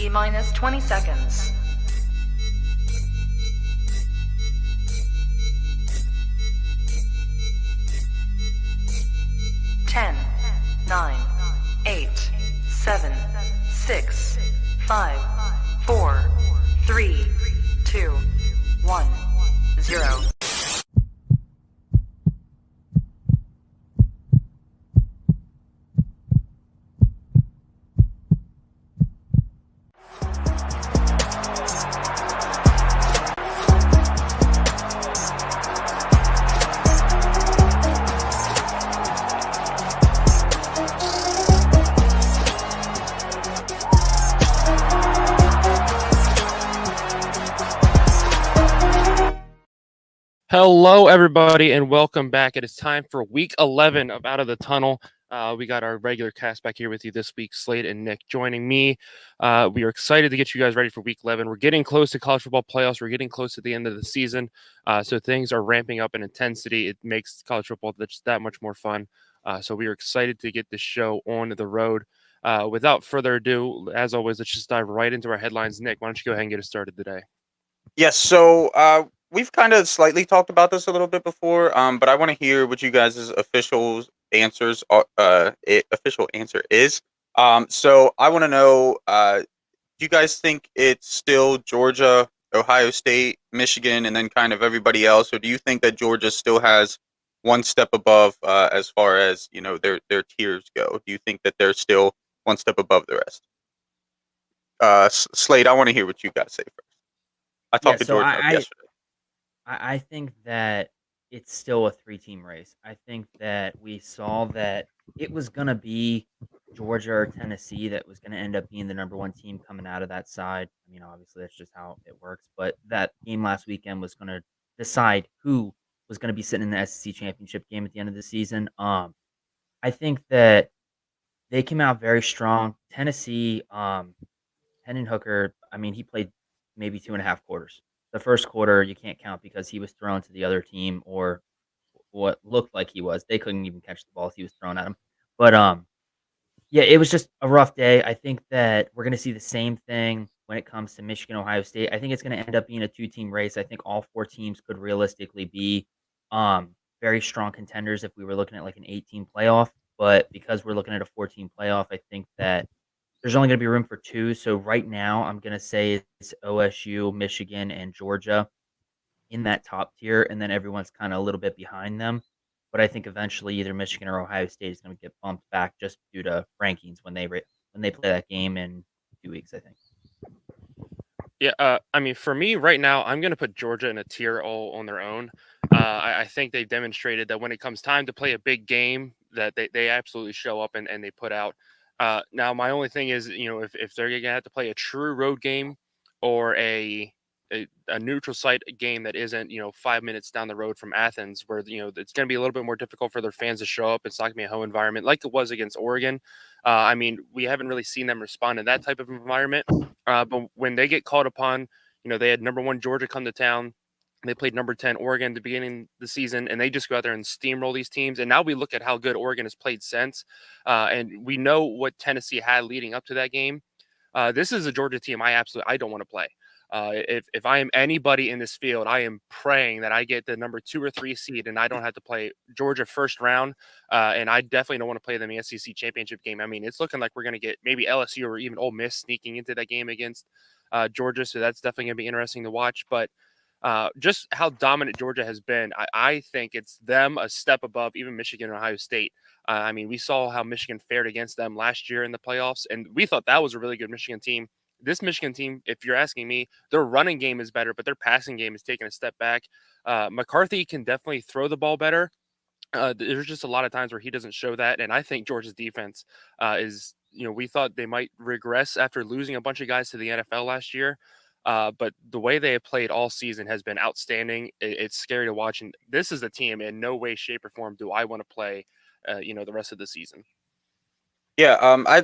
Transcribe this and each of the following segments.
T-minus 20 seconds. 10, 9, 8, 7, 6, 5, 4, 3, 2, 1, 0. Hello, everybody, and welcome back. It is time for week 11 of Out of the Tunnel. We got our regular cast back here with you this week, Slade and Nick joining me. We are excited to get you guys ready for week 11. We're getting close to college football playoffs. We're getting close to the end of the season, so things are ramping up in intensity. It makes college football just that much more fun. So we are excited to get this show on the road. Without further ado, as always, let's just dive right into our headlines. Nick, why don't you go ahead and get us started today? Yes, so we've kind of slightly talked about this a little bit before, but I want to hear what you guys' official answer is. So I want to know, do you guys think it's still Georgia, Ohio State, Michigan, and then kind of everybody else, or do you think that Georgia still has one step above as far as their tiers go? Do you think that they're still one step above the rest? Slade, I want to hear what you guys say first. I Yeah, talked to so Georgia yesterday. I think that it's still a three-team race. I think that we saw that it was gonna be Georgia or Tennessee that was gonna end up being the number one team coming out of that side. I mean, obviously that's just how it works, but that game last weekend was gonna decide who was gonna be sitting in the SEC championship game at the end of the season. I think that they came out very strong. Tennessee, Hendon Hooker, I mean, he played maybe 2.5 quarters. The first quarter, you can't count because he was thrown to the other team or what looked like he was. They couldn't even catch the balls he was thrown at him. But, yeah, it was just a rough day. I think that we're gonna see the same thing when it comes to Michigan, Ohio State. I think it's gonna end up being a two-team race. I think all 4 teams could realistically be, very strong contenders if we were looking at, like, an 8-team playoff, but because we're looking at a 4-team playoff, I think that there's only gonna be room for 2, so right now, I'm gonna say it's OSU, Michigan, and Georgia in that top tier, and then everyone's kinda a little bit behind them, but I think eventually either Michigan or Ohio State is gonna get bumped back just due to rankings when they play that game in 2 weeks, I think. Yeah, I mean, for me right now, I'm going to put Georgia in a tier all on their own. I think they've demonstrated that when it comes time to play a big game, that they absolutely show up and they put out. Now, my only thing is, if they're going to have to play a true road game or a neutral site game that isn't 5 minutes down the road from Athens, where it's going to be a little bit more difficult for their fans to show up. It's not going to be a home environment like it was against Oregon. I mean, we haven't really seen them respond in that type of environment. But when they get called upon, they had number 1 Georgia come to town. They played number 10 Oregon at the beginning of the season, and they just go out there and steamroll these teams. And now we look at how good Oregon has played since, and we know what Tennessee had leading up to that game. This is a Georgia team I don't want to play. If I am anybody in this field, I am praying that I get the number 2 or 3 seed and I don't have to play Georgia first round. And I definitely don't want to play them in the SEC championship game. I mean, it's looking like we're going to get maybe LSU or even Ole Miss sneaking into that game against Georgia. So that's definitely going to be interesting to watch. But just how dominant Georgia has been, I think it's them a step above even Michigan and Ohio State. I mean, we saw how Michigan fared against them last year in the playoffs, and we thought that was a really good Michigan team. This Michigan team, if you're asking me, their running game is better, but their passing game is taking a step back. McCarthy can definitely throw the ball better. There's just a lot of times where he doesn't show that, and I think Georgia's defense is, we thought they might regress after losing a bunch of guys to the NFL last year. But the way they have played all season has been outstanding. It's scary to watch, and this is a team in no way, shape, or form do I want to play, the rest of the season. Yeah,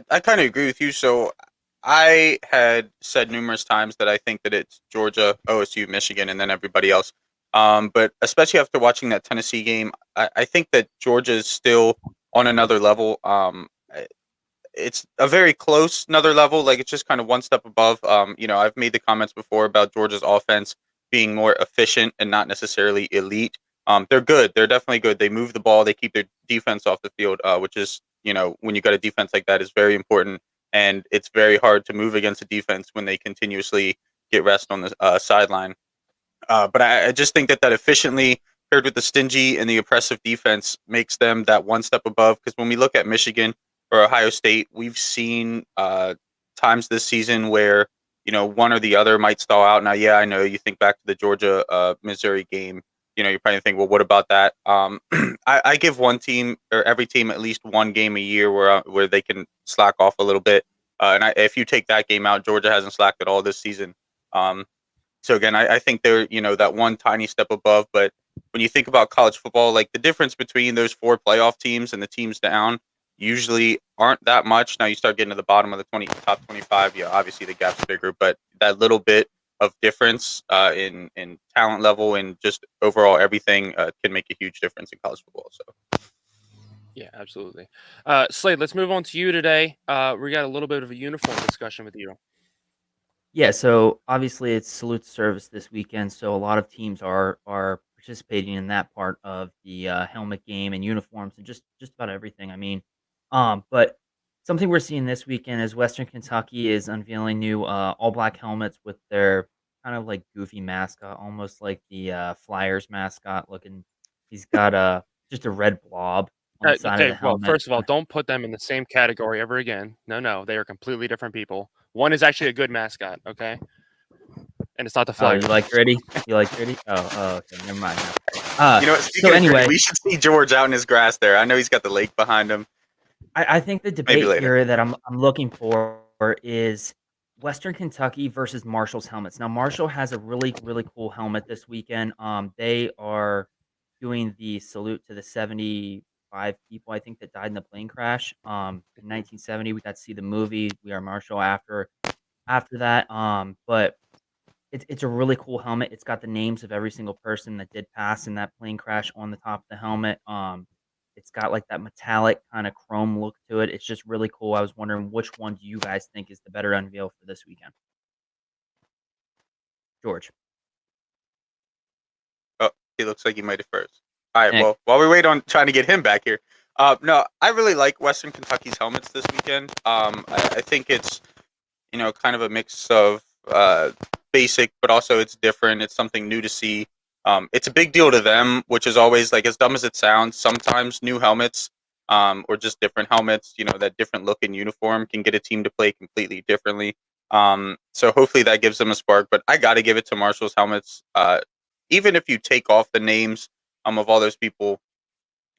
I kind of agree with you. So I had said numerous times that I think that it's Georgia, OSU, Michigan, and then everybody else. But especially after watching that Tennessee game, I think that Georgia is still on another level. it's a very close another level. Like it's just kind of one step above. I've made the comments before about Georgia's offense being more efficient and not necessarily elite. They're good. They're definitely good. They move the ball. They keep their defense off the field, which is, when you got a defense like that is very important. And it's very hard to move against a defense when they continuously get rest on the sideline. But I just think that efficiently paired with the stingy and the oppressive defense makes them that one step above. Because when we look at Michigan or Ohio State, we've seen times this season where one or the other might stall out. Now, yeah, I know you think back to the Georgia Missouri game. You probably think, well, what about that? I give one team or every team at least one game a year where they can slack off a little bit. If you take that game out, Georgia hasn't slacked at all this season. So again, I think they're that one tiny step above. But when you think about college football, like the difference between those 4 playoff teams and the teams down usually aren't that much. Now you start getting to the bottom of the top 25. Yeah, obviously the gap's bigger, but that little bit of difference in talent level and just overall everything can make a huge difference in college football. So. Yeah, absolutely. Slade, let's move on to you today. We got a little bit of a uniform discussion with you. Yeah, so obviously it's salute to service this weekend, so a lot of teams are participating in that part of the helmet game and uniforms and just about everything. I mean, but something we're seeing this weekend is Western Kentucky is unveiling new all black helmets with their kind of like goofy mascot, almost like the Flyers mascot looking. He's got just a red blob on the side of Okay, the well, helmet. first of all, don't put them in the same category ever again. No, they are completely different people. One is actually a good mascot, okay? And it's not the Oh, Flyers. you like Gritty? You like Gritty? Oh, okay, never mind. Speaking of Gritty, we should see George out in his grass there. I know he's got the lake behind him. I think the Maybe debate later. here that I'm looking for is Western Kentucky versus Marshall's helmets. Now, Marshall has a really, really cool helmet this weekend. They are doing the salute to the 75 people, I think, that died in the plane crash in 1970. We got to see the movie We Are Marshall after that. But it's a really cool helmet. It's got the names of every single person that did pass in that plane crash on the top of the helmet. It's got like that metallic kind of chrome look to it. It's just really cool. I was wondering which one do you guys think is the better unveil for this weekend? George. Oh, he looks like he might have first. All right. Nick. Well, while we wait on trying to get him back here, no, I really like Western Kentucky's helmets this weekend. I think it's kind of a mix of basic, but also it's different. It's something new to see. It's a big deal to them, which is always like as dumb as it sounds. Sometimes new helmets, or just different helmets, that different look in uniform can get a team to play completely differently. So hopefully that gives them a spark. But I got to give it to Marshall's helmets. Even if you take off the names of all those people,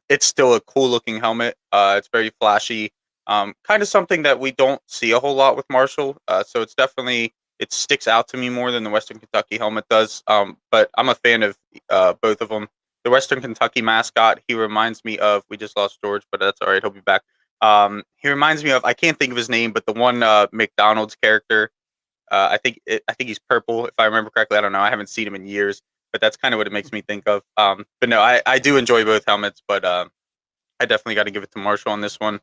it's still a cool looking helmet. It's very flashy. Kind of something that we don't see a whole lot with Marshall. So it's definitely it sticks out to me more than the Western Kentucky helmet does. But I'm a fan of both of them. The Western Kentucky mascot, he reminds me of. We just lost George, but that's all right. He'll be back. He reminds me of. I can't think of his name, but the one McDonald's character. I think he's purple, if I remember correctly. I don't know. I haven't seen him in years, but that's kind of what it makes me think of. But no, I do enjoy both helmets, but I definitely got to give it to Marshall on this one.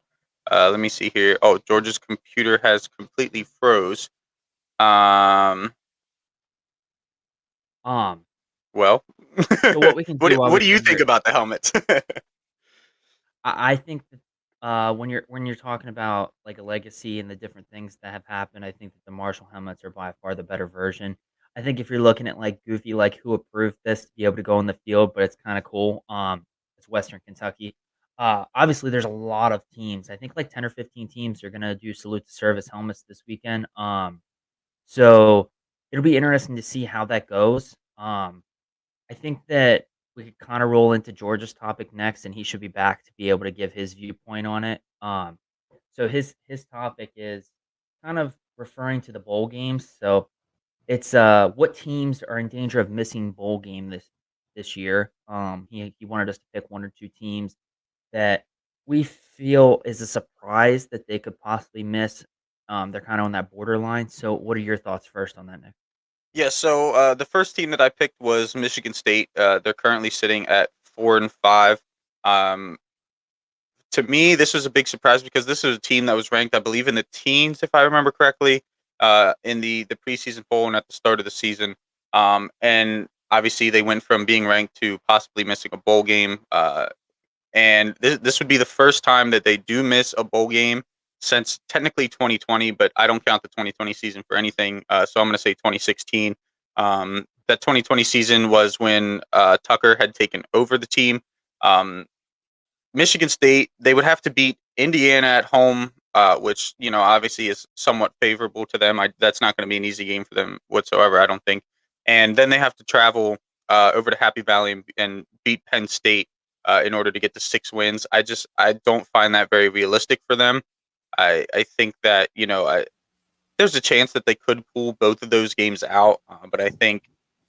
Let me see here. Oh, George's computer has completely froze. Um, Well, so what we can do what do you think about the helmets? I think that when you're talking about like a legacy and the different things that have happened, I think that the Marshall helmets are by far the better version. I think if you're looking at like goofy, like who approved this to be able to go in the field, but it's kind of cool. It's Western Kentucky. Obviously, there's a lot of teams. I think like 10 or 15 teams are gonna do salute to service helmets this weekend. So it'll be interesting to see how that goes. I think that we could kind of roll into George's topic next, and he should be back to be able to give his viewpoint on it. So his topic is kind of referring to the bowl games. So it's what teams are in danger of missing bowl game this year. He wanted us to pick one or two teams that we feel is a surprise that they could possibly miss. They're kind of on that borderline. So what are your thoughts first on that, Nick? Yeah, so the first team that I picked was Michigan State. They're currently sitting at 4-5. Um, to me, this was a big surprise because this was a team that was ranked, I believe, in the teens, if I remember correctly, in the preseason poll and at the start of the season. And obviously, they went from being ranked to possibly missing a bowl game. And this would be the first time that they do miss a bowl game since technically 2020, but I don't count the 2020 season for anything. So I'm going to say 2016. That 2020 season was when Tucker had taken over the team. Michigan State, they would have to beat Indiana at home, which, obviously is somewhat favorable to them. That's not going to be an easy game for them whatsoever, I don't think. And then they have to travel over to Happy Valley and beat Penn State in order to get to 6 wins. I don't find that very realistic for them. I think that, there's a chance that they could pull both of those games out, but I think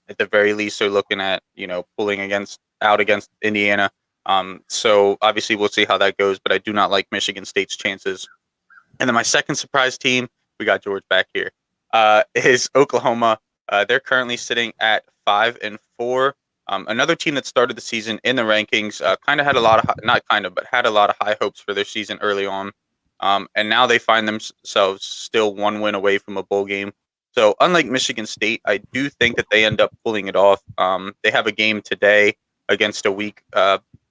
at the very least they're looking at, pulling out against Indiana. So obviously we'll see how that goes, but I do not like Michigan State's chances. And then my second surprise team, we got George back here, is Oklahoma. They're currently sitting at 5-4. Another team that started the season in the rankings, kind of had a lot of not kind of, but had a lot of high hopes for their season early on, and now they find themselves still 1 win away from a bowl game. So unlike Michigan State, I do think that they end up pulling it off. They have a game today against a weak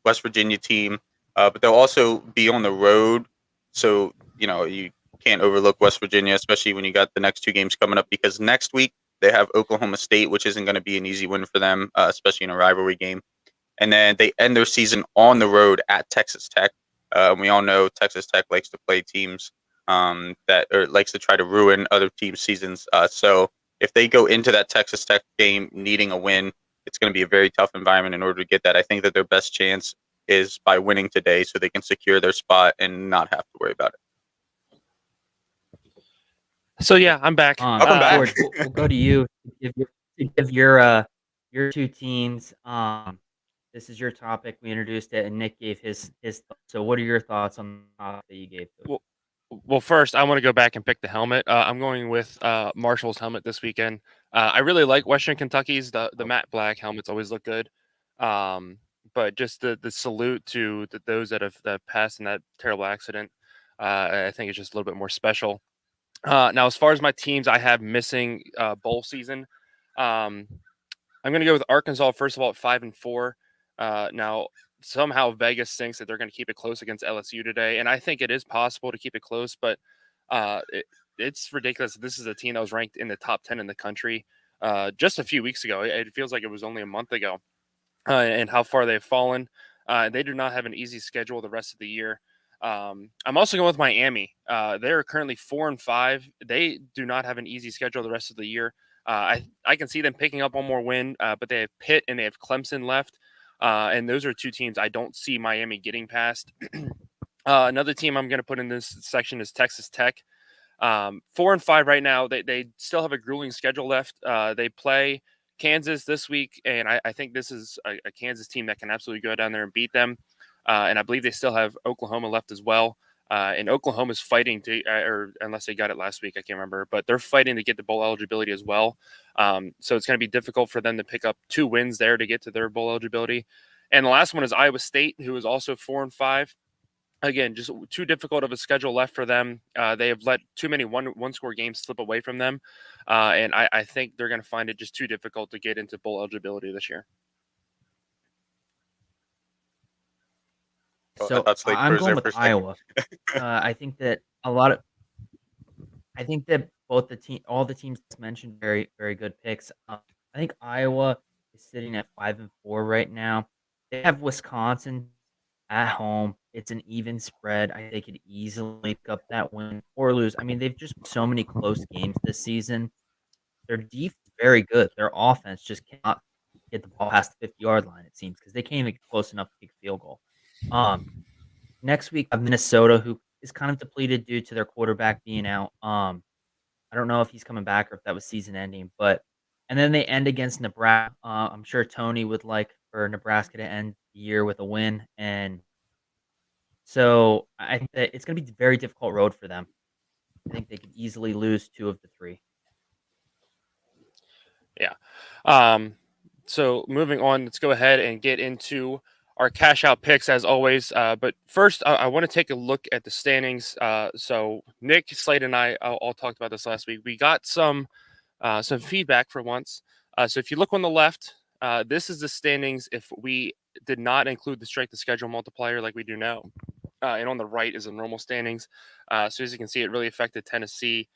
West Virginia team, but they'll also be on the road. So you can't overlook West Virginia, especially when you got the next 2 games coming up, because next week they have Oklahoma State, which isn't going to be an easy win for them, especially in a rivalry game. And then they end their season on the road at Texas Tech. We all know Texas Tech likes to play teams likes to try to ruin other teams' seasons. So if they go into that Texas Tech game needing a win, it's going to be a very tough environment in order to get that. I think that their best chance is by winning today so they can secure their spot and not have to worry about it. So yeah, I'm back. Welcome back. George, we'll go to you to give your 2 teams. This is your topic. We introduced it, and Nick gave his thoughts. So what are your thoughts on the topic that you gave? Well, first, I want to go back and pick the helmet. I'm going with Marshall's helmet this weekend. I really like Western Kentucky's. The matte black helmets always look good. But just the salute to those that have passed in that terrible accident, I think it's just a little bit more special. Now, as far as my teams, I have missing bowl season. I'm going to go with Arkansas first of all at 5-4. Now, somehow Vegas thinks that they're going to keep it close against LSU today, and I think it is possible to keep it close, but it's ridiculous. This is a team that was ranked in the top 10 in the country just a few weeks ago. It feels like it was only a month ago, and how far they've fallen. They do not have an easy schedule the rest of the year. I'm also going with Miami. They're currently 4-5. They do not have an easy schedule the rest of the year. I can see them picking up 1 more win, but they have Pitt and they have Clemson left. And those are 2 teams I don't see Miami getting past. Another team I'm going to put in this section is Texas Tech. 4-5 right now. They still have a grueling schedule left. They play Kansas this week, and I think this is a Kansas team that can absolutely go down there and beat them. And I believe they still have Oklahoma left as well. And Oklahoma's fighting to, or unless they got it last week, I can't remember, but they're fighting to get the bowl eligibility as well. So it's going to be difficult for them to pick up 2 wins there to get to their bowl eligibility. And the last one is Iowa State, who is also 4-5. Again, just too difficult of a schedule left for them. They have let too many one-score games slip away from them. And I think they're going to find it just too difficult to get into bowl eligibility this year. So I'm going with Iowa. I think that all the teams mentioned very, very good picks. I think Iowa is sitting at 5-4 right now. They have Wisconsin at home. It's an even spread. I think they could easily pick up that win or lose. I mean, they've just so many close games this season. Their defense is very good. Their offense just cannot get the ball past the 50-yard line, it seems, because they can't even get close enough to kick a field goal. Next week, Minnesota, who is kind of depleted due to their quarterback being out. I don't know if he's coming back or if that was season ending, and then they end against Nebraska. I'm sure Tony would like for Nebraska to end the year with a win, and so I think that it's going to be a very difficult road for them. I think they could easily lose 2 of the 3. Yeah. So moving on, let's go ahead and get into our cash out picks as always. But first, I want to take a look at the standings. So Nick, Slade, and I all talked about this last week. We got some feedback for once. So if you look on the left, this is the standings if we did not include the strength of schedule multiplier like we do now. And on the right is the normal standings. So as you can see, it really affected Tennessee.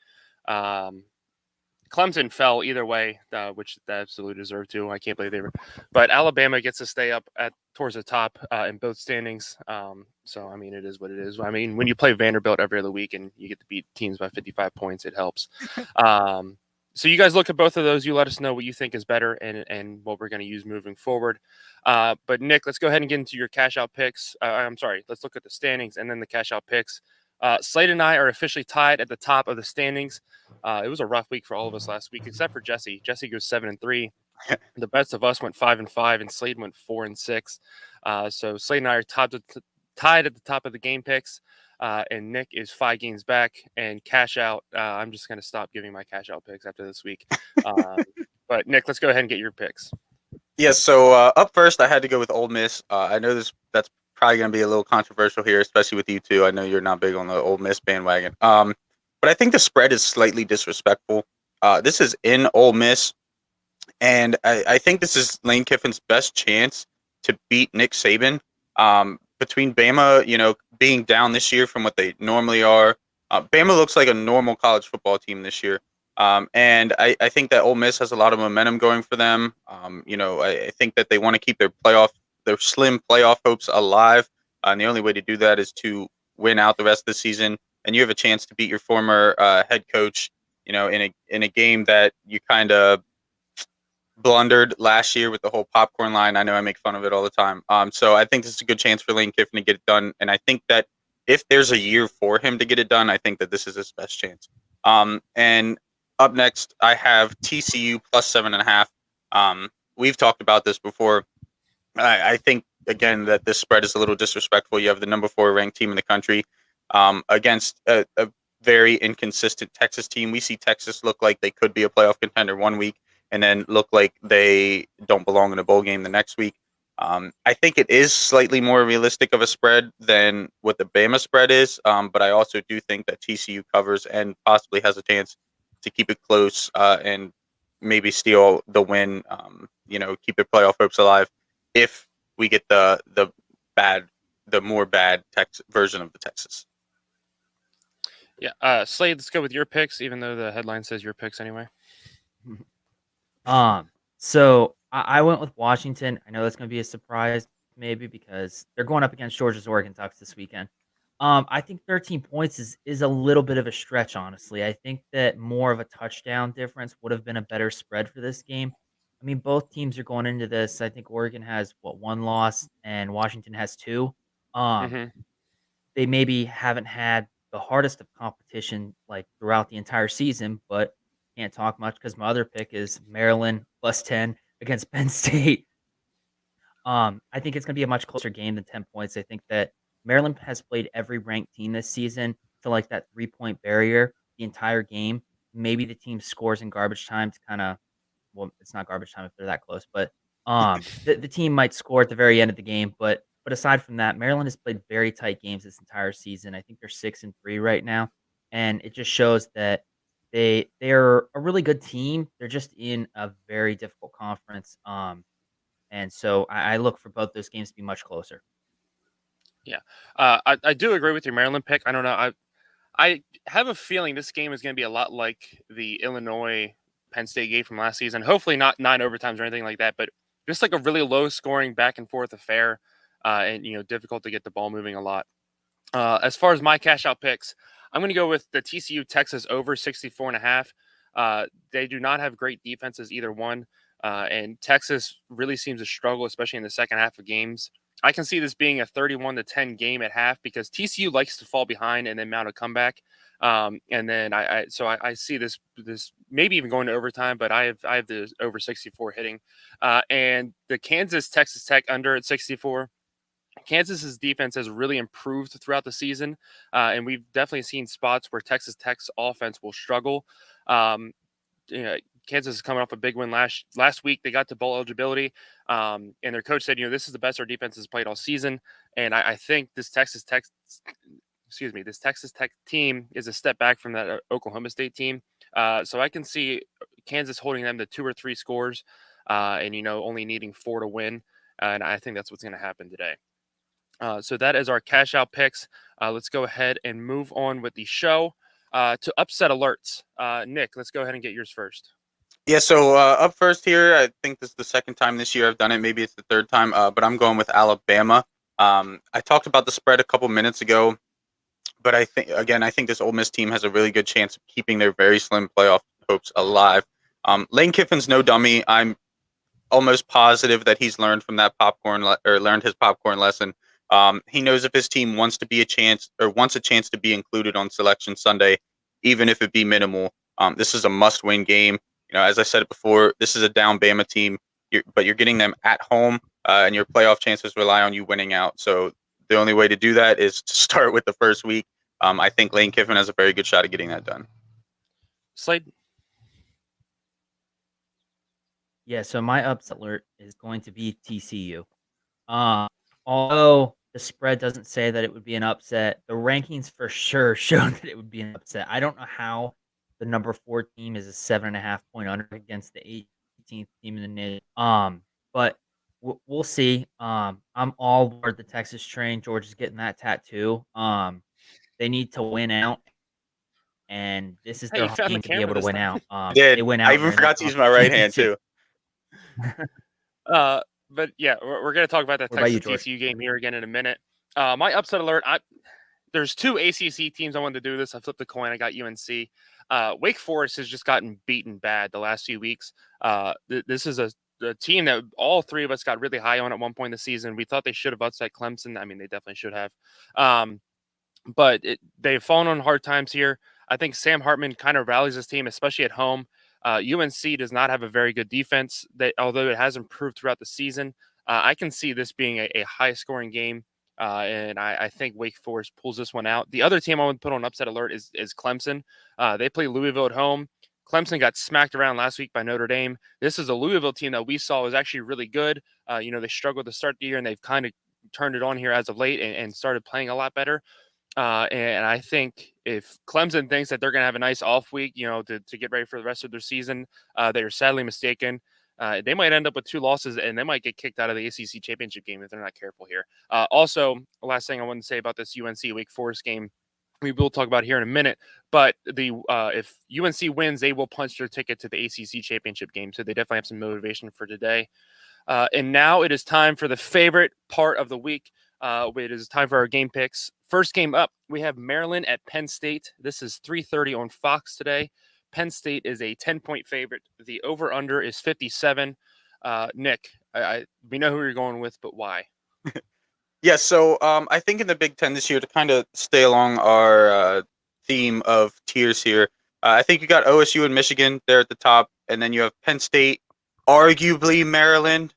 Clemson fell either way, which they absolutely deserve to. I can't believe they were. But Alabama gets to stay up towards the top in both standings. So, I mean, it is what it is. I mean, when you play Vanderbilt every other week and you get to beat teams by 55 points, it helps. So you guys look at both of those. You let us know what you think is better and what we're going to use moving forward. But, Nick, let's go ahead and get into your cash-out picks. I'm sorry. Let's look at the standings and then the cash-out picks. Slade and I are officially tied at the top of the standings. It was a rough week for all of us last week, except for Jesse. Jesse goes 7-3. The best of us went 5-5, and Slade went 4-6. So Slade and I are tied at the top of the game picks, and Nick is 5 games back. And cash out, I'm just going to stop giving my cash out picks after this week. But Nick, let's go ahead and get your picks. Yeah, so up first, I had to go with Ole Miss. I know that's probably going to be a little controversial here, especially with you two. I know you're not big on the Ole Miss bandwagon. But I think the spread is slightly disrespectful. This is in Ole Miss, and I think this is Lane Kiffin's best chance to beat Nick Saban. Between Bama, being down this year from what they normally are, Bama looks like a normal college football team this year. And I think that Ole Miss has a lot of momentum going for them. I think that they want to keep their slim playoff hopes alive. And the only way to do that is to win out the rest of the season. And you have a chance to beat your former head coach, in a game that you kind of blundered last year with the whole popcorn line. I know I make fun of it all the time. So I think this is a good chance for Lane Kiffin to get it done. And I think that if there's a year for him to get it done, I think that this is his best chance. And up next, I have TCU plus 7.5. We've talked about this before. I think, again, that this spread is a little disrespectful. You have the number 4 ranked team in the country against a very inconsistent Texas team. We see Texas look like they could be a playoff contender one week and then look like they don't belong in a bowl game the next week. I think it is slightly more realistic of a spread than what the Bama spread is, but I also do think that TCU covers and possibly has a chance to keep it close and maybe steal the win, keep their playoff hopes alive if we get the more bad version of the Texas. Yeah, Slade, let's go with your picks, even though the headline says your picks anyway. So I went with Washington. I know that's going to be a surprise, maybe, because they're going up against Georgia's Oregon Ducks this weekend. I think 13 points is a little bit of a stretch, honestly. I think that more of a touchdown difference would have been a better spread for this game. I mean, both teams are going into this. I think Oregon has, 1 loss, and Washington has 2. They maybe haven't had the hardest of competition, like, throughout the entire season, but can't talk much because my other pick is Maryland plus 10 against Penn State. I think it's going to be a much closer game than 10 points. I think that Maryland has played every ranked team this season to like that 3-point barrier the entire game. Maybe the team scores in garbage time to kind of, it's not garbage time if they're that close, but the team might score at the very end of the game. But aside from that, Maryland has played very tight games this entire season. I think they're 6-3 right now, and it just shows that they're a really good team. They're just in a very difficult conference. And so I look for both those games to be much closer. Yeah, I do agree with your Maryland pick. I don't know. I have a feeling this game is going to be a lot like the Illinois Penn State game from last season. Hopefully not 9 overtimes or anything like that, but just like a really low scoring back and forth affair, and difficult to get the ball moving a lot. As far as my cash out picks, I'm going to go with the TCU Texas over 64.5. They do not have great defenses, either one. And Texas really seems to struggle, especially in the second half of games. I can see this being a 31-10 game at half because TCU likes to fall behind and then mount a comeback. And then I see this maybe even going to overtime, but I have the over 64 hitting. And the Kansas Texas Tech under at 64. Kansas's defense has really improved throughout the season, and we've definitely seen spots where Texas Tech's offense will struggle. Kansas is coming off a big win last week. They got to bowl eligibility, and their coach said, this is the best our defense has played all season. And I think this Texas Tech team is a step back from that Oklahoma State team. So I can see Kansas holding them to 2 or 3 scores, and only needing 4 to win. And I think that's what's going to happen today. So that is our cash out picks. Let's go ahead and move on with the show to upset alerts. Nick, let's go ahead and get yours first. Yeah, so up first here, I think this is the second time this year I've done it. Maybe it's the third time, but I'm going with Alabama. I talked about the spread a couple minutes ago, but I think this Ole Miss team has a really good chance of keeping their very slim playoff hopes alive. Lane Kiffin's no dummy. I'm almost positive that he's learned from that learned his popcorn lesson. He knows if his team wants a chance to be included on Selection Sunday, even if it be minimal. This is a must-win game. As I said before, this is a down Bama team, but you're getting them at home, and your playoff chances rely on you winning out. So the only way to do that is to start with the first week. I think Lane Kiffin has a very good shot at getting that done. Slade? Yeah, so my upset alert is going to be TCU. Although the spread doesn't say that it would be an upset, the rankings for sure show that it would be an upset. I don't know how the number 4 team is a 7.5 point under against the 18th team in the nation. But we'll see. I'm all aboard the Texas train. Georgia's getting that tattoo. They need to win out, and this is their game to be able to win out. They win out. I even forgot to use my right hand too. But yeah, we're going to talk about that Texas TCU game here again in a minute. My upset alert, there's 2 ACC teams I wanted to do this. I flipped the coin. I got UNC. Wake Forest has just gotten beaten bad the last few weeks. This is a team that all 3 of us got really high on at one point in the season. We thought they should have upset Clemson. I mean, they definitely should have. But they've fallen on hard times here. I think Sam Hartman kind of rallies his team, especially at home. UNC does not have a very good defense, although it has improved throughout the season. I can see this being a high-scoring game, and I think Wake Forest pulls this one out. The other team I would put on upset alert is Clemson. They play Louisville at home. Clemson got smacked around last week by Notre Dame. This is a Louisville team that we saw was actually really good. They struggled to start the year, and they've kind of turned it on here as of late and started playing a lot better. And I think if Clemson thinks that they're going to have a nice off week, to get ready for the rest of their season, they are sadly mistaken. They might end up with 2 losses, and they might get kicked out of the ACC championship game if they're not careful here. Also, last thing I wanted to say about this UNC Wake Forest game, we will talk about here in a minute, but if UNC wins, they will punch their ticket to the ACC championship game, so they definitely have some motivation for today. And now it is time for the favorite part of the week. It is time for our game picks. First game up, we have Maryland at Penn State. This is 3:30 on Fox today. Penn State is a 10-point favorite. The over-under is 57. Nick, we know who you're going with, but why? Yeah, so I think in the Big Ten this year, to kind of stay along our theme of tiers here, I think you got OSU and Michigan there at the top, and then you have Penn State, arguably Maryland.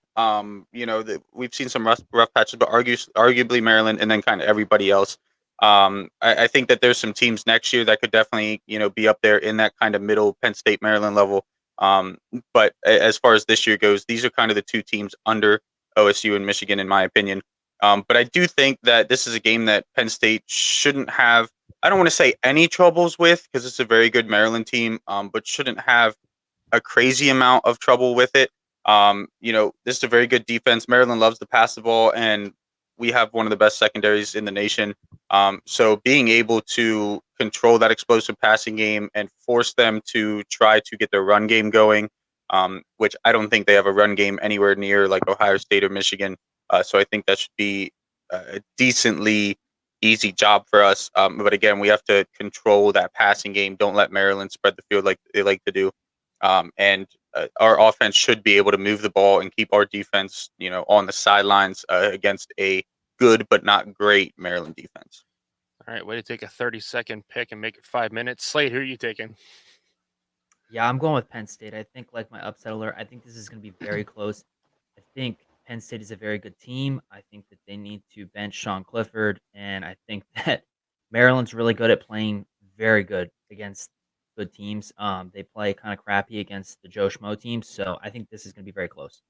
We've seen some rough patches, but arguably Maryland, and then kind of everybody else. I think that there's some teams next year that could definitely, be up there in that kind of middle Penn State, Maryland level. But as far as this year goes, these are kind of the 2 teams under OSU and Michigan, in my opinion. But I do think that this is a game that Penn State shouldn't have, I don't want to say any troubles with, because it's a very good Maryland team, but shouldn't have a crazy amount of trouble with it. This is a very good defense. Maryland loves to pass the ball, and we have one of the best secondaries in the nation. So being able to control that explosive passing game and force them to try to get their run game going, which I don't think they have a run game anywhere near like Ohio State or Michigan. So I think that should be a decently easy job for us. But again, we have to control that passing game. Don't let Maryland spread the field like they like to do. And our offense should be able to move the ball and keep our defense, on the sidelines against a good but not great Maryland defense. All right, way to take a 30-second pick and make it 5 minutes. Slade, who are you taking? Yeah, I'm going with Penn State. I think, like my upset alert, I think this is going to be very close. I think Penn State is a very good team. I think that they need to bench Sean Clifford, and I think that Maryland's really good at playing very good against good teams. They play kind of crappy against the Joe Schmo teams, so I think this is going to be very close.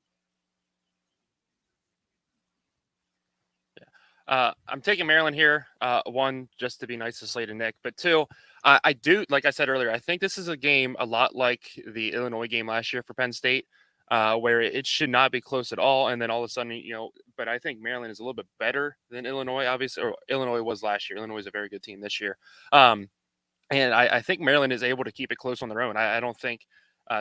I'm taking Maryland here. One, just to be nice to Slade and Nick, but two, I do, like I said earlier, I think this is a game a lot like the Illinois game last year for Penn State, where it should not be close at all, and then all of a sudden, but I think Maryland is a little bit better than Illinois, obviously, or Illinois was last year. Illinois is a very good team this year. And I think Maryland is able to keep it close on their own. I don't think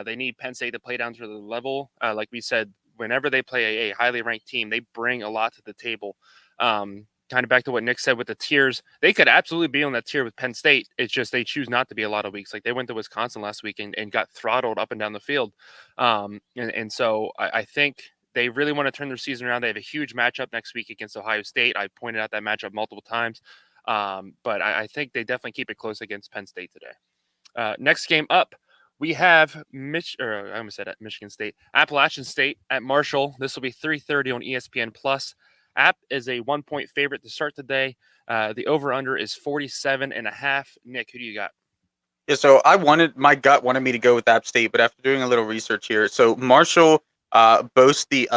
they need Penn State to play down to the level. Like we said, whenever they play a highly ranked team, they bring a lot to the table. Kind of back to what Nick said with the tiers, they could absolutely be on that tier with Penn State. It's just they choose not to be a lot of weeks. Like they went to Wisconsin last week and got throttled up and down the field. And so I think they really want to turn their season around. They have a huge matchup next week against Ohio State. I pointed out that matchup multiple times. But I think they definitely keep it close against Penn State today. Next game up, we have I almost said at Michigan State, Appalachian State at Marshall. This will be 3:30 on ESPN Plus. App is a 1-point favorite to start today. The over/under is 47.5. Nick, who do you got? Yeah, so my gut wanted me to go with App State, but after doing a little research here, so Marshall boasts the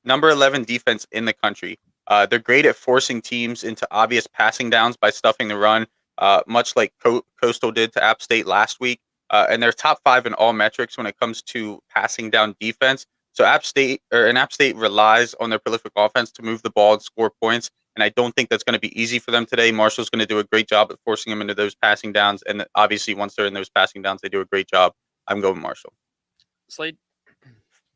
number 11 defense in the country. They're great at forcing teams into obvious passing downs by stuffing the run, much like Coastal did to App State last week. And they're top 5 in all metrics when it comes to passing down defense. So App State relies on their prolific offense to move the ball and score points. And I don't think that's going to be easy for them today. Marshall's going to do a great job at forcing them into those passing downs. And obviously, once they're in those passing downs, they do a great job. I'm going Marshall. Slade?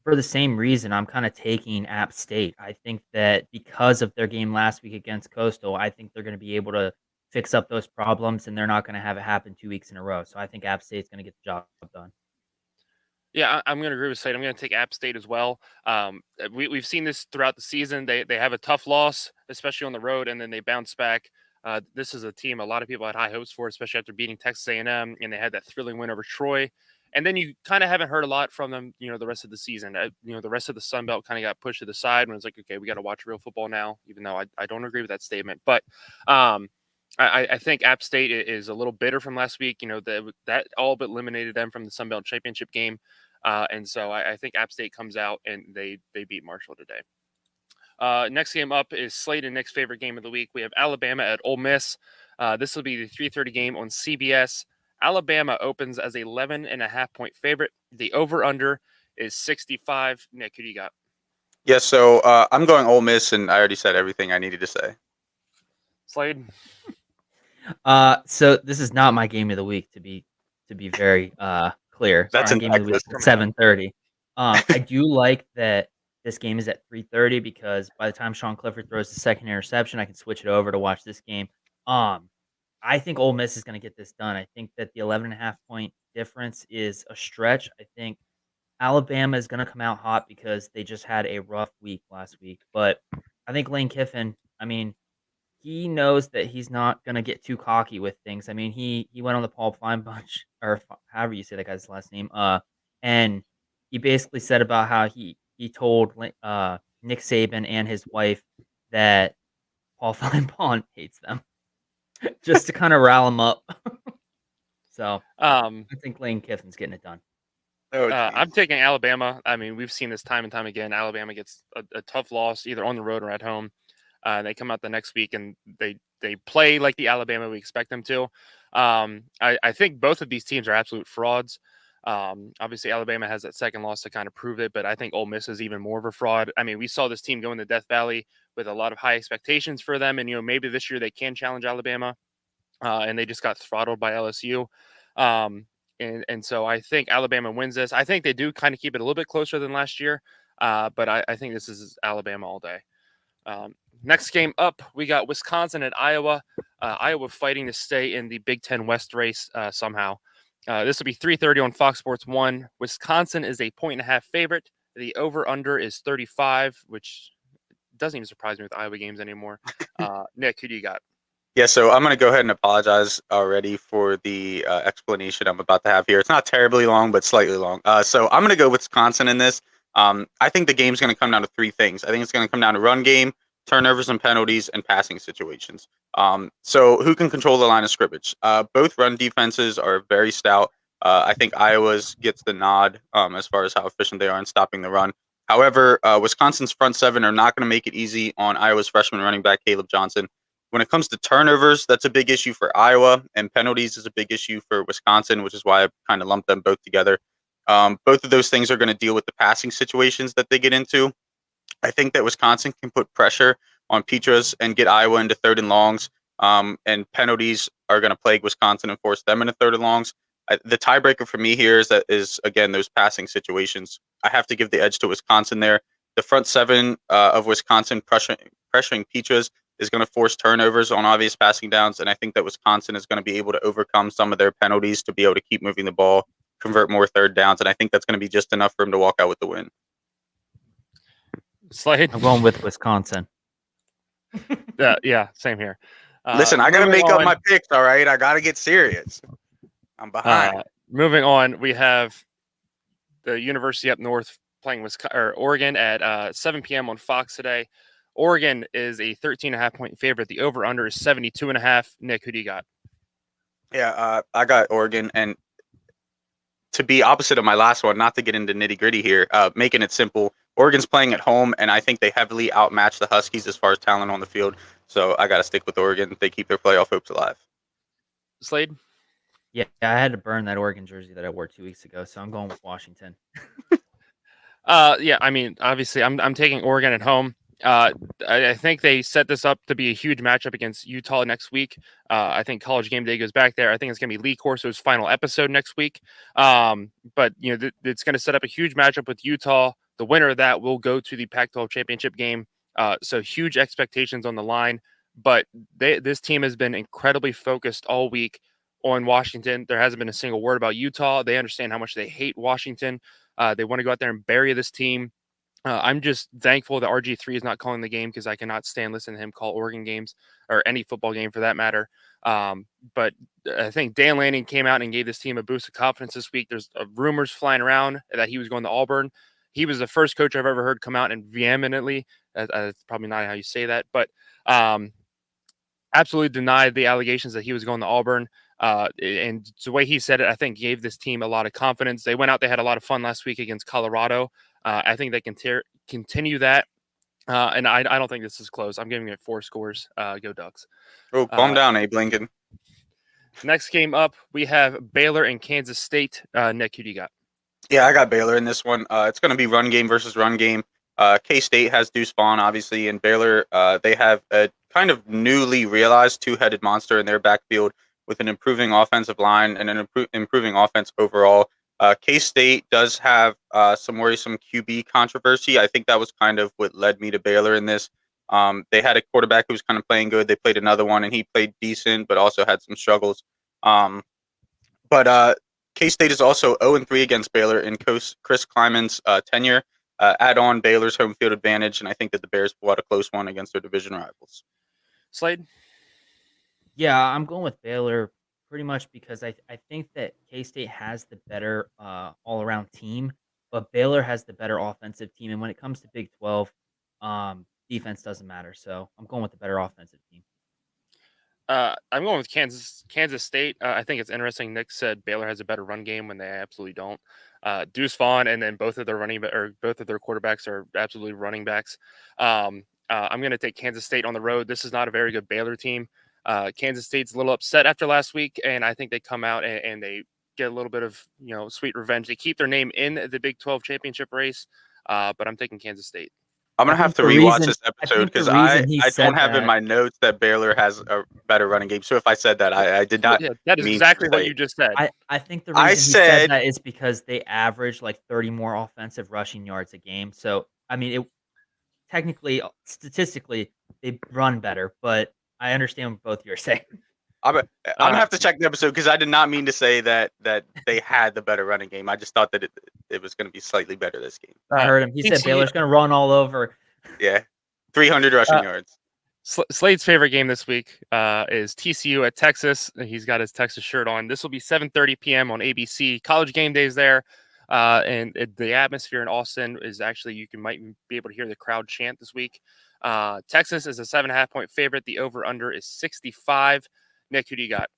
For the same reason, I'm kind of taking App State. I think that because of their game last week against Coastal, I think they're going to be able to fix up those problems, and they're not going to have it happen 2 weeks in a row. So I think App State's going to get the job done. Yeah, I'm going to agree with Slade. I'm going to take App State as well. We've seen this throughout the season. They have a tough loss, especially on the road, and then they bounce back. This is a team a lot of people had high hopes for, especially after beating Texas A&M, and they had that thrilling win over Troy. And then you kind of haven't heard a lot from them, the rest of the season. The rest of the Sun Belt kind of got pushed to the side when it's like, okay, we got to watch real football now, even though I don't agree with that statement. But I think App State is a little bitter from last week. That all but eliminated them from the Sun Belt championship game. And so I think App State comes out and they beat Marshall today. Next game up is Slade and Nick's favorite game of the week. We have Alabama at Ole Miss. This will be the 3:30 game on CBS. Alabama opens as 11.5-point favorite. The over/under is 65. Nick, who do you got? Yeah, so I'm going Ole Miss, and I already said everything I needed to say. Slade? So this is not my game of the week, to be very clear. That's Our in game of the week is Texas. at 7:30. I do like that this game is at 3:30 because by the time Sean Clifford throws the second interception, I can switch it over to watch this game. I think Ole Miss is going to get this done. I think that the 11.5-point difference is a stretch. I think Alabama is going to come out hot because they just had a rough week last week. But I think Lane Kiffin, he knows that he's not going to get too cocky with things. He went on the Paul Fine Bunch, or however you say that guy's last name, and he basically said about how he told Nick Saban and his wife that Paul Fine hates them, just to kind of rile him up. So I think Lane Kiffin's getting it done. I'm taking Alabama. We've seen this time and time again. Alabama gets a tough loss either on the road or at home. They come out the next week and they play like the Alabama we expect them to. I think both of these teams are absolute frauds. Obviously, Alabama has that second loss to kind of prove it, but I think Ole Miss is even more of a fraud. We saw this team go into Death Valley with a lot of high expectations for them, and maybe this year they can challenge Alabama, and they just got throttled by LSU. And so I think Alabama wins this. I think they do kind of keep it a little bit closer than last year, but I think this is Alabama all day. Next game up, we got Wisconsin at Iowa. Iowa fighting to stay in the Big Ten West race somehow. This will be 3:30 on Fox Sports 1. Wisconsin is a 1.5-point favorite. The over/under is 35, which doesn't even surprise me with Iowa games anymore. Nick, who do you got? Yeah, so I'm going to go ahead and apologize already for the explanation I'm about to have here. It's not terribly long, but slightly long. So I'm going to go Wisconsin in this. I think the game's going to come down to three things. I think it's going to come down to run game. turnovers and penalties, and passing situations. So who can control the line of scrimmage? Both run defenses are very stout. I think Iowa's gets the nod as far as how efficient they are in stopping the run. However, Wisconsin's front seven are not going to make it easy on Iowa's freshman running back, Caleb Johnson. When it comes to turnovers, that's a big issue for Iowa, and penalties is a big issue for Wisconsin, which is why I kind of lumped them both together. Both of those things are going to deal with the passing situations that they get into. I think that Wisconsin can put pressure on Petras and get Iowa into third and longs, and penalties are going to plague Wisconsin and force them into third and longs. The tiebreaker for me here is again those passing situations. I have to give the edge to Wisconsin there. The front seven of Wisconsin pressuring Petras is going to force turnovers on obvious passing downs, and I think that Wisconsin is going to be able to overcome some of their penalties to be able to keep moving the ball, convert more third downs, and I think that's going to be just enough for him to walk out with the win. Slade? I'm going with Wisconsin. Yeah, same here. Listen, I got to make up my picks, all right? I got to get serious. I'm behind. Moving on, we have the University up north playing Oregon at 7 p.m. on Fox today. Oregon is a 13.5 point favorite. The over-under is 72.5. Nick, who do you got? Yeah, I got Oregon. And to be opposite of my last one, not to get into nitty-gritty here, making it simple, Oregon's playing at home, and I think they heavily outmatch the Huskies as far as talent on the field. So I got to stick with Oregon. They keep their playoff hopes alive. Slade? Yeah, I had to burn that Oregon jersey that I wore 2 weeks ago, so I'm going with Washington. Yeah, I mean, obviously, I'm taking Oregon at home. I think they set this up to be a huge matchup against Utah next week. I think College Game Day goes back there. I think it's going to be Lee Corso's final episode next week. But it's going to set up a huge matchup with Utah. The winner of that will go to the Pac-12 championship game. So huge expectations on the line. But this team has been incredibly focused all week on Washington. There hasn't been a single word about Utah. They understand how much they hate Washington. They want to go out there and bury this team. I'm just thankful that RG3 is not calling the game because I cannot stand listening to him call Oregon games or any football game for that matter. But I think Dan Lanning came out and gave this team a boost of confidence this week. There's rumors flying around that he was going to Auburn. He was the first coach I've ever heard come out and vehemently, that's probably not how you say that, but absolutely denied the allegations that he was going to Auburn. And the way he said it, I think gave this team a lot of confidence. They went out, they had a lot of fun last week against Colorado. I think they can continue that. And I don't think this is close. I'm giving it 4 scores. Go Ducks. Oh, calm down, Abe Lincoln. Next game up, we have Baylor and Kansas State. Nick, who do you got? Yeah, I got Baylor in this one. It's going to be run game versus run game. K-State has Deuce Vaughn, obviously, and Baylor, they have a kind of newly realized two-headed monster in their backfield with an improving offensive line and an improving offense overall. K-State does have some worrisome QB controversy. I think that was kind of what led me to Baylor in this. They had a quarterback who was kind of playing good. They played another one, and he played decent, but also had some struggles. But K-State is also 0-3 against Baylor in Chris Kleiman's tenure. Add on Baylor's home field advantage, and I think that the Bears pull out a close one against their division rivals. Slade? Yeah, I'm going with Baylor pretty much because I think that K-State has the better all-around team, but Baylor has the better offensive team. And when it comes to Big 12, defense doesn't matter. So I'm going with the better offensive team. I'm going with Kansas State. I think it's interesting. Nick said Baylor has a better run game when they absolutely don't. Deuce Vaughn and then both of their quarterbacks are absolutely running backs. I'm going to take Kansas State on the road. This is not a very good Baylor team. Kansas State's a little upset after last week, and I think they come out and they get a little bit of sweet revenge. They keep their name in the Big 12 championship race, but I'm taking Kansas State. I'm going to have to rewatch this episode because I don't have in my notes that Baylor has a better running game. So if I said that, I did not. Yeah, that is exactly what you just said. I think the reason he said that is because they average like 30 more offensive rushing yards a game. So, I mean, technically, statistically, they run better, but I understand what both you're saying. I'm going to have to check the episode because I did not mean to say that they had the better running game. I just thought that it was going to be slightly better this game. I heard him. He said Baylor's going to run all over. Yeah, 300 rushing yards. Slade's favorite game this week is TCU at Texas. He's got his Texas shirt on. This will be 7:30 p.m. on ABC. College Game Day's there. And the atmosphere in Austin is actually, might be able to hear the crowd chant this week. Texas is a 7.5-point favorite. The over/under is 65. Nick, who do you got?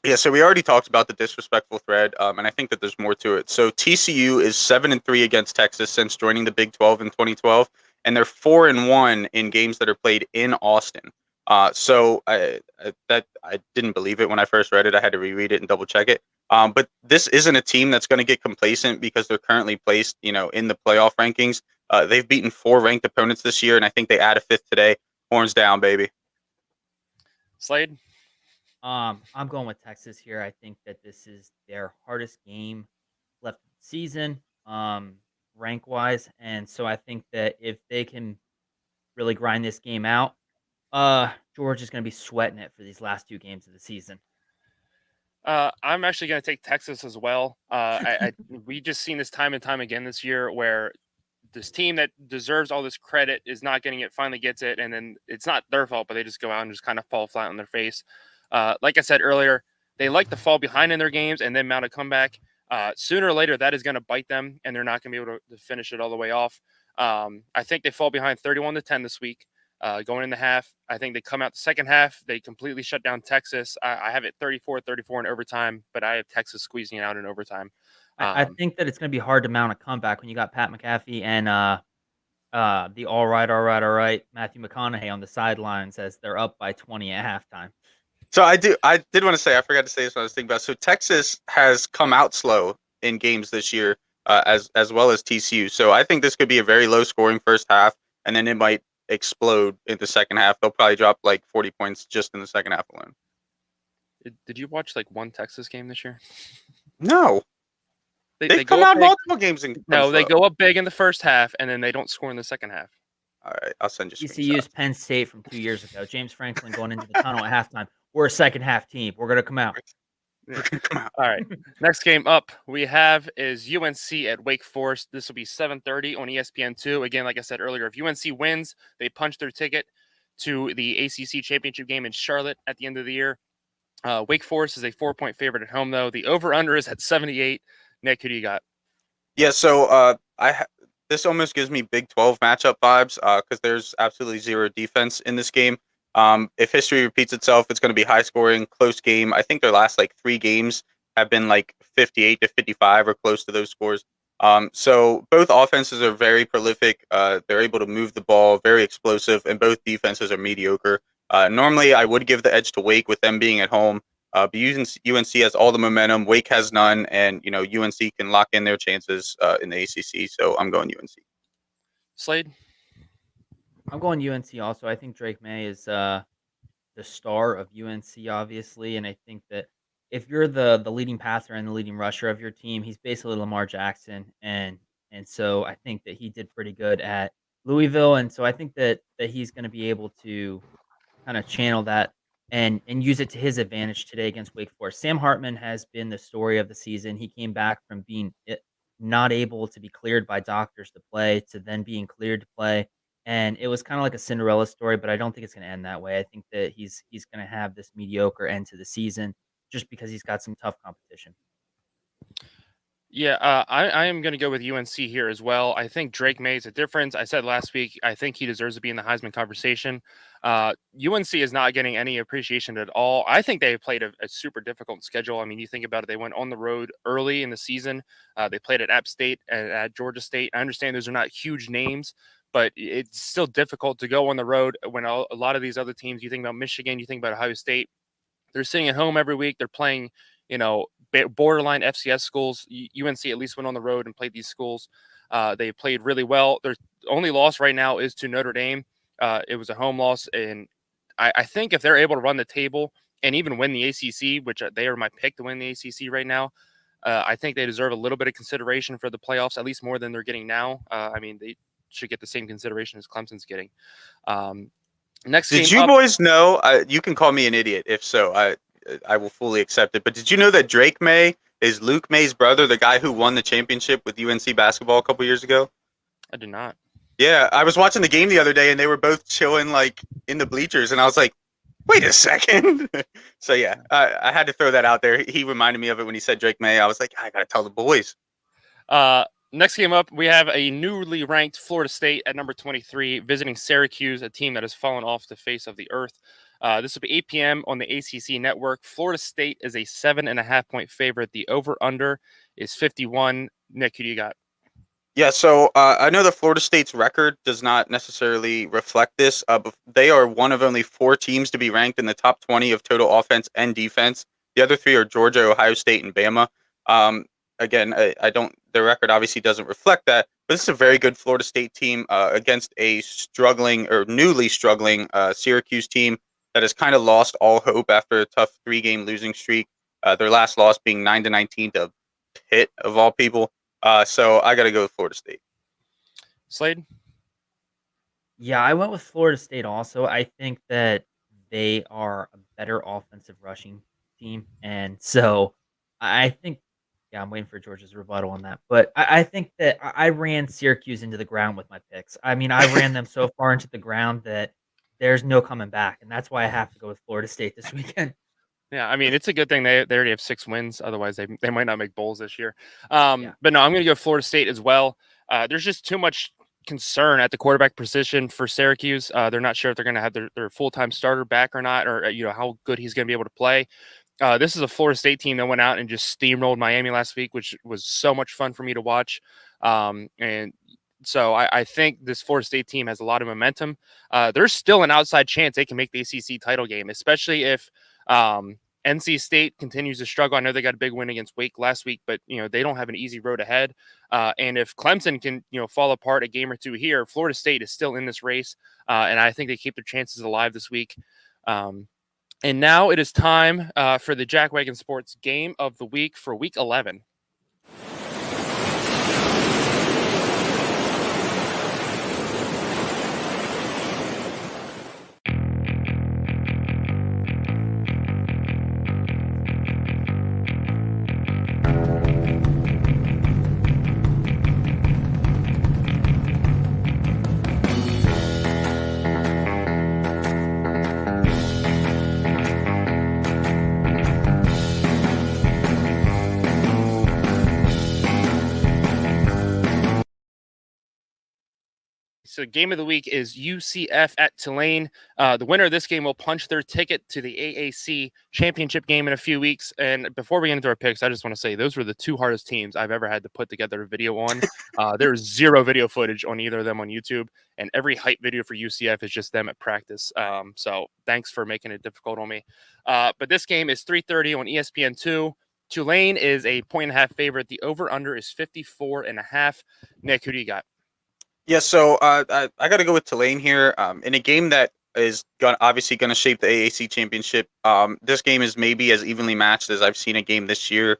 Yeah, so we already talked about the disrespectful thread, and I think that there's more to it. So TCU is 7-3 against Texas since joining the Big 12 in 2012, and they're 4-1 in games that are played in Austin. So I didn't believe it when I first read it. I had to reread it and double check it. But this isn't a team that's going to get complacent because they're currently placed, in the playoff rankings. They've beaten 4 ranked opponents this year, and I think they add a 5th today. Horns down, baby. Slade? I'm going with Texas here. I think that this is their hardest game left of the season, rank wise, and so I think that if they can really grind this game out, Georgia's going to be sweating it for these last 2 games of the season. I'm actually going to take Texas as well. We just seen this time and time again this year where this team that deserves all this credit is not getting it, finally gets it, and then it's not their fault, but they just go out and just kind of fall flat on their face. Like I said earlier, they like to fall behind in their games and then mount a comeback. Sooner or later, that is going to bite them, and they're not going to be able to finish it all the way off. I think they fall behind 31-10 this week. Going in the half, I think they come out the second half. They completely shut down Texas. I have it 34-34 in overtime, but I have Texas squeezing it out in overtime. I think that it's going to be hard to mount a comeback when you got Pat McAfee and the all right Matthew McConaughey on the sidelines as they're up by 20 at halftime. So I did want to say, I forgot to say this when I was thinking about. So Texas has come out slow in games this year, as well as TCU. So I think this could be a very low scoring first half, and then it might explode in the second half. They'll probably drop like 40 points just in the second half alone. Did you watch like one Texas game this year? No. They've come out multiple games. They go up big in the first half, and then they don't score in the second half. All right, I'll send you TCU's Penn State from 2 years ago. James Franklin going into the tunnel at halftime. We're a second half team. We're going to come out. All right. Next game up we have is UNC at Wake Forest. This will be 7:30 on ESPN2. Again, like I said earlier, if UNC wins, they punch their ticket to the ACC championship game in Charlotte at the end of the year. Wake Forest is a 4-point favorite at home, though. The over/under is at 78. Nick, who do you got? Yeah, so this almost gives me Big 12 matchup vibes because there's absolutely zero defense in this game. If history repeats itself, it's going to be high scoring, close game. I think their last 3 games have been 58-55 or close to those scores. So both offenses are very prolific. They're able to move the ball, very explosive, and both defenses are mediocre. Normally, I would give the edge to Wake with them being at home. But UNC has all the momentum. Wake has none, and UNC can lock in their chances in the ACC. So I'm going UNC. Slade? I'm going UNC also. I think Drake May is the star of UNC, obviously, and I think that if you're the leading passer and the leading rusher of your team, he's basically Lamar Jackson, and so I think that he did pretty good at Louisville, and so I think that he's going to be able to kind of channel that and use it to his advantage today against Wake Forest. Sam Hartman has been the story of the season. He came back from being not able to be cleared by doctors to play to then being cleared to play. And it was kind of like a Cinderella story, but I don't think it's going to end that way. I think that he's going to have this mediocre end to the season just because he's got some tough competition. Yeah, I am going to go with UNC here as well. I think Drake May is a difference. I said last week, I think he deserves to be in the Heisman conversation. UNC is not getting any appreciation at all. I think they played a super difficult schedule. I mean, you think about it, they went on the road early in the season. They played at App State and at Georgia State. I understand those are not huge names, but it's still difficult to go on the road when a lot of these other teams, you think about Michigan, you think about Ohio State, they're sitting at home every week. They're playing, borderline FCS schools. UNC at least went on the road and played these schools. They played really well. Their only loss right now is to Notre Dame. It was a home loss, and I think if they're able to run the table and even win the ACC, which they are my pick to win the ACC right now, I think they deserve a little bit of consideration for the playoffs, at least more than they're getting now. They should get the same consideration as Clemson's getting. Next game did you boys know? You can call me an idiot if so. I will fully accept it. But did you know that Drake May is Luke May's brother, the guy who won the championship with UNC basketball a couple years ago? I did not. Yeah, I was watching the game the other day, and they were both chilling in the bleachers, and I was like, wait a second. So yeah, I had to throw that out there. He reminded me of it when he said Drake May. I was like, I gotta tell the boys. Next game up, we have a newly ranked Florida State at number 23 visiting Syracuse, a team that has fallen off the face of the earth. This will be 8 p.m. on the ACC network. Florida State is a 7.5-point favorite. The over-under is 51. Nick, who do you got? Yeah, so I know that Florida State's record does not necessarily reflect this, but they are one of only 4 teams to be ranked in the top 20 of total offense and defense. The other 3 are Georgia, Ohio State, and Bama. Um, Again, I don't. Their record obviously doesn't reflect that, but this is a very good Florida State team against a struggling or newly struggling Syracuse team that has kind of lost all hope after a tough 3-game losing streak. Their last loss being 9-19 to Pitt of all people. So I got to go with Florida State. Slade? Yeah, I went with Florida State also. I think that they are a better offensive rushing team. And so I think, yeah, I'm waiting for Georgia's rebuttal on that. But I think that I ran Syracuse into the ground with my picks. I mean, I ran them so far into the ground that there's no coming back. And that's why I have to go with Florida State this weekend. Yeah, I mean, it's a good thing they already have 6 wins. Otherwise, they might not make bowls this year. Yeah. But no, I'm going to go Florida State as well. There's just too much concern at the quarterback position for Syracuse. They're not sure if they're going to have their full-time starter back or not, or how good he's going to be able to play. This is a Florida State team that went out and just steamrolled Miami last week, which was so much fun for me to watch. And so I think this Florida State team has a lot of momentum. There's still an outside chance they can make the ACC title game, especially if NC State continues to struggle. I know they got a big win against Wake last week, but they don't have an easy road ahead. And if Clemson can fall apart a game or two here, Florida State is still in this race, and I think they keep their chances alive this week. And now it is time for the Jackwagon Sports Game of the Week for Week 11. So game of the week is UCF at Tulane. The winner of this game will punch their ticket to the AAC championship game in a few weeks. And before we get into our picks, I just want to say those were the 2 hardest teams I've ever had to put together a video on. There's 0 video footage on either of them on YouTube, and every hype video for UCF is just them at practice. So thanks for making it difficult on me. But this game is 3:30 on ESPN2. Tulane is a 1.5 favorite. The over-under is 54.5. Nick, who do you got? Yeah, so I got to go with Tulane here in a game that is obviously going to shape the AAC championship. This game is maybe as evenly matched as I've seen a game this year.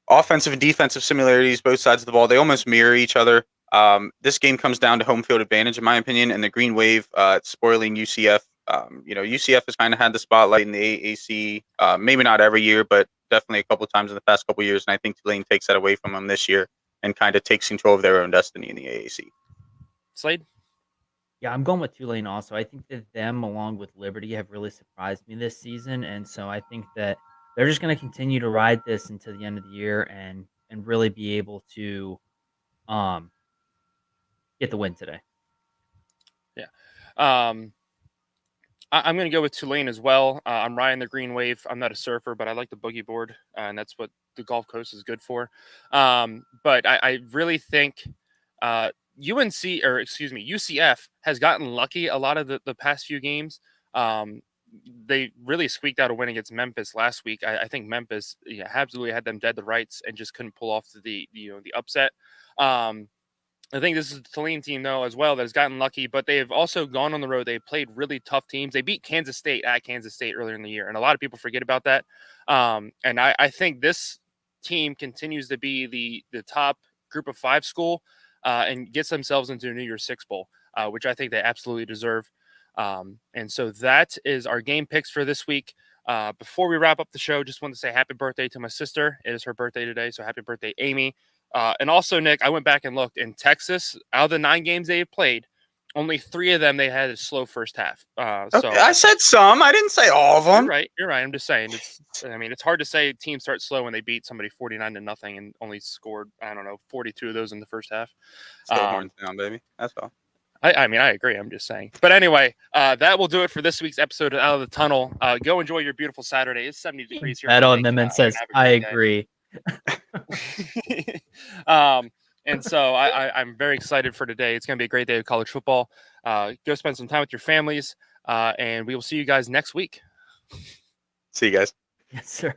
Offensive and defensive similarities, both sides of the ball, they almost mirror each other. This game comes down to home field advantage, in my opinion, and the Green Wave spoiling UCF. UCF has kind of had the spotlight in the AAC, maybe not every year, but definitely a couple of times in the past couple of years, and I think Tulane takes that away from them this year and kind of takes control of their own destiny in the AAC. Slade? Yeah, I'm going with Tulane also. I think that them, along with Liberty, have really surprised me this season. And so I think that they're just going to continue to ride this until the end of the year and really be able to get the win today. Yeah. I'm going to go with Tulane as well. I'm riding the Green Wave. I'm not a surfer, but I like the boogie board, and that's what the Gulf Coast is good for. But I really think UCF has gotten lucky a lot of the past few games. They really squeaked out a win against Memphis last week. I think Memphis absolutely had them dead to rights and just couldn't pull off the upset. I think this is the Tulane team, though, as well, that has gotten lucky, but they have also gone on the road. They've played really tough teams. They beat Kansas State at Kansas State earlier in the year, and a lot of people forget about that. And I think this team continues to be the top group of 5 school and gets themselves into a New Year's Six Bowl, which I think they absolutely deserve. And so that is our game picks for this week. Before we wrap up the show, just want to say happy birthday to my sister. It is her birthday today, so happy birthday, Amy. And also, Nick, I went back and looked. In Texas, out of the 9 games they have played, Only 3 of them they had a slow first half. Okay, So I said some. I didn't say all of you're them. right. You're right. I'm just saying it's hard to say teams start slow when they beat somebody 49-0 and only scored, I don't know, 42 of those in the first half. Still horns down, baby. That's all. I mean, I agree. I'm just saying. But anyway, that will do it for this week's episode of Out of the Tunnel. Go enjoy your beautiful Saturday. It's 70 degrees here. Bet in on Lake. them and Have says, a I great day. agree. And so I'm very excited for today. It's going to be a great day of college football. Go spend some time with your families, and we will see you guys next week. See you guys. Yes, sir.